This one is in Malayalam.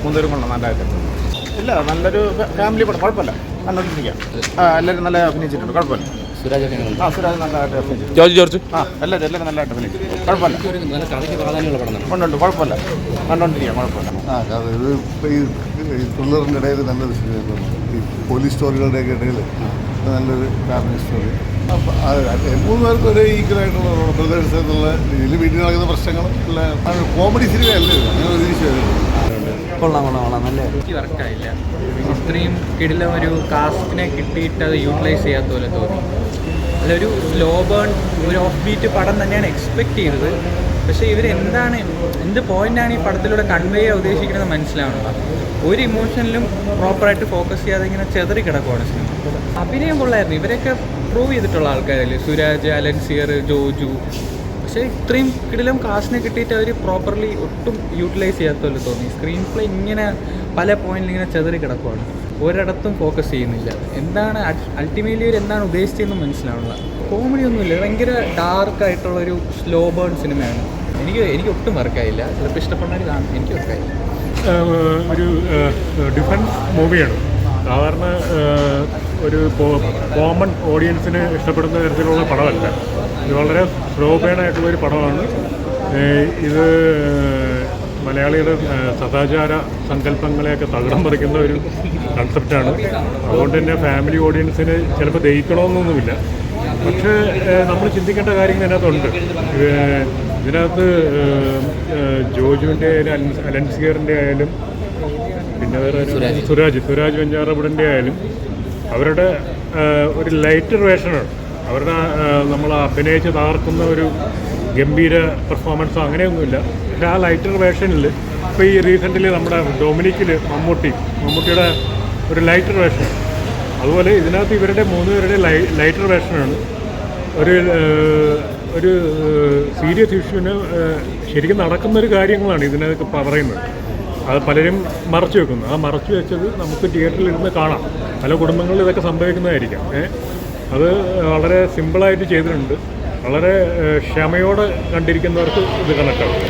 മൂന്നുപേരും കൊള്ളാം, നല്ലതായിട്ട്. ഇല്ല, നല്ലൊരു ഫാമിലി പടം, കുഴപ്പമില്ല, കണ്ടോണ്ടിരിക്കാം. എല്ലാവരും നല്ല അഭിനയിച്ചിട്ടുണ്ട്, കുഴപ്പമില്ല. സുരാജ് നല്ലതായിട്ട് അഭിനയിച്ചു. ജോർജ് എല്ലാവരും നല്ലതായിട്ട് അഭിനയിച്ചു, കുഴപ്പമില്ല. ഉണ്ട്, കുഴപ്പമില്ല, കണ്ടോണ്ടിരിക്കാം, കുഴപ്പമില്ല. ഇത് ഈ ത്രില്ലറിൻ്റെ ഇടയിൽ നല്ലൊരു ഈ പോലീസ് സ്റ്റോറികളുടെയൊക്കെ ഇടയിൽ നല്ലൊരു ഫാമിലി സ്റ്റോറി. മൂന്ന് പേർക്ക് ഒരേ ഈക്വലായിട്ടുള്ള ബ്രദേഴ്സ് എന്നുള്ള രീതിയിൽ വീട്ടിൽ നടക്കുന്ന പ്രശ്നങ്ങൾ കോമഡി സിനിമയല്ലേ, അങ്ങനെ പ്രതീക്ഷിച്ചു. കൊള്ളാം, നല്ല എനിക്ക് വർക്കായില്ല. ഇത്രയും കിടിലം ഒരു കാസ്റ്റിനെ കിട്ടിയിട്ട് അത് യൂട്ടിലൈസ് ചെയ്യാത്ത പോലെ തോന്നി. അതൊരു സ്ലോ ബേൺ, ഒരു ഓഫ് ബീറ്റ് പടം തന്നെയാണ് എക്സ്പെക്റ്റ് ചെയ്തത്. പക്ഷേ എന്ത് പോയിൻ്റാണ് ഈ പടത്തിലൂടെ കൺവേ ചെയ്യാൻ ഉദ്ദേശിക്കുന്നത് മനസ്സിലാവണം. ഒരു ഇമോഷനിലും പ്രോപ്പറായിട്ട് ഫോക്കസ് ചെയ്യാതെ ഇങ്ങനെ ചെതറി കിടക്കുവാണ് സിനിമ. അഭിനയം കൊള്ളായിരുന്നു. ഇവരൊക്കെ പ്രൂവ് ചെയ്തിട്ടുള്ള ആൾക്കാരല്ലേ, സുരാജ്, അലൻസിയർ, ജോജു. പക്ഷേ ഇത്രയും കിടിലം കാസ്റ്റിനെ കിട്ടിയിട്ട് അവർ പ്രോപ്പർലി ഒട്ടും യൂട്ടിലൈസ് ചെയ്യാത്ത പോലെ തോന്നി. സ്ക്രീൻ പ്ലേ ഇങ്ങനെ പല പോയിന്റിൽ ഇങ്ങനെ ചെതറി കിടക്കുവാണ്, ഒരിടത്തും ഫോക്കസ് ചെയ്യുന്നില്ല. അൾട്ടിമേറ്റ്ലി ഇവർ എന്താണ് ഉദ്ദേശിച്ചതെന്ന് മനസ്സിലാവുന്നില്ല. കോമഡി ഒന്നുമില്ല, ഭയങ്കര ഡാർക്കായിട്ടുള്ളൊരു സ്ലോ ബേൺ സിനിമയാണ്. എനിക്ക് ഒട്ടും വർക്കായില്ല. ചിലപ്പോൾ ഇഷ്ടപ്പെടുന്നവർ കാണും, എനിക്ക് വർക്കായില്ല. ഒരു ഡിഫറൻസ് മൂവിയാണ്. സാധാരണ ഒരു കോമൺ ഓഡിയൻസിന് ഇഷ്ടപ്പെടുന്ന തരത്തിലുള്ള പടമല്ല. ഇത് വളരെ സ്ലോ ബേണായിട്ടുള്ളൊരു പടമാണ്. ഇത് മലയാളിയുടെ സദാചാര സങ്കല്പങ്ങളെയൊക്കെ തകിടം മറിക്കുന്ന ഒരു കൺസെപ്റ്റാണ്. അതുകൊണ്ട് തന്നെ ഫാമിലി ഓഡിയൻസിന് ചിലപ്പോൾ ദഹിക്കണമെന്നൊന്നുമില്ല. പക്ഷേ നമ്മൾ ചിന്തിക്കേണ്ട കാര്യങ്ങൾ ഇതിനകത്തുണ്ട്. ഇതിനകത്ത് ജോജുവിൻ്റെ ആയാലും അലൻസിയറിൻ്റെ ആയാലും പിന്നെ വേറെ സുരാജ് വെഞ്ഞാറമൂടിൻ്റെ ആയാലും അവരുടെ ഒരു ലൈറ്റർ വേഷനാണ്. അവരുടെ നമ്മൾ അഭിനയിച്ച് തകർക്കുന്ന ഒരു ഗംഭീര പെർഫോമൻസോ അങ്ങനെയൊന്നുമില്ല. പക്ഷേ ആ ലൈറ്റർ വേഷനിൽ ഇപ്പോൾ ഈ റീസെൻ്റ്ലി നമ്മുടെ ഡൊമിനിക്കിൽ മമ്മൂട്ടിയുടെ ഒരു ലൈറ്റർ വേഷൻ, അതുപോലെ ഇതിനകത്ത് ഇവരുടെ മൂന്നുപേരുടെ ലൈറ്റർ വേഷനാണ്. ഒരു സീരിയസ് ഇഷ്യൂവിന് ശരിക്കും നടക്കുന്നൊരു കാര്യങ്ങളാണ് ഇതിനൊക്കെ പറയുന്നത്. അത് പലരും മറച്ചു വെക്കുന്നു. ആ മറച്ചു വെച്ചത് നമുക്ക് തിയേറ്ററിൽ ഇരുന്ന് കാണാം. പല കുടുംബങ്ങളിൽ ഇതൊക്കെ സംഭവിക്കുന്നതായിരിക്കാം. അത് വളരെ സിമ്പിളായിട്ട് ചെയ്തിട്ടുണ്ട്. വളരെ ക്ഷമയോടെ കണ്ടിരിക്കുന്നവർക്ക് ഇത് കണക്കാവും.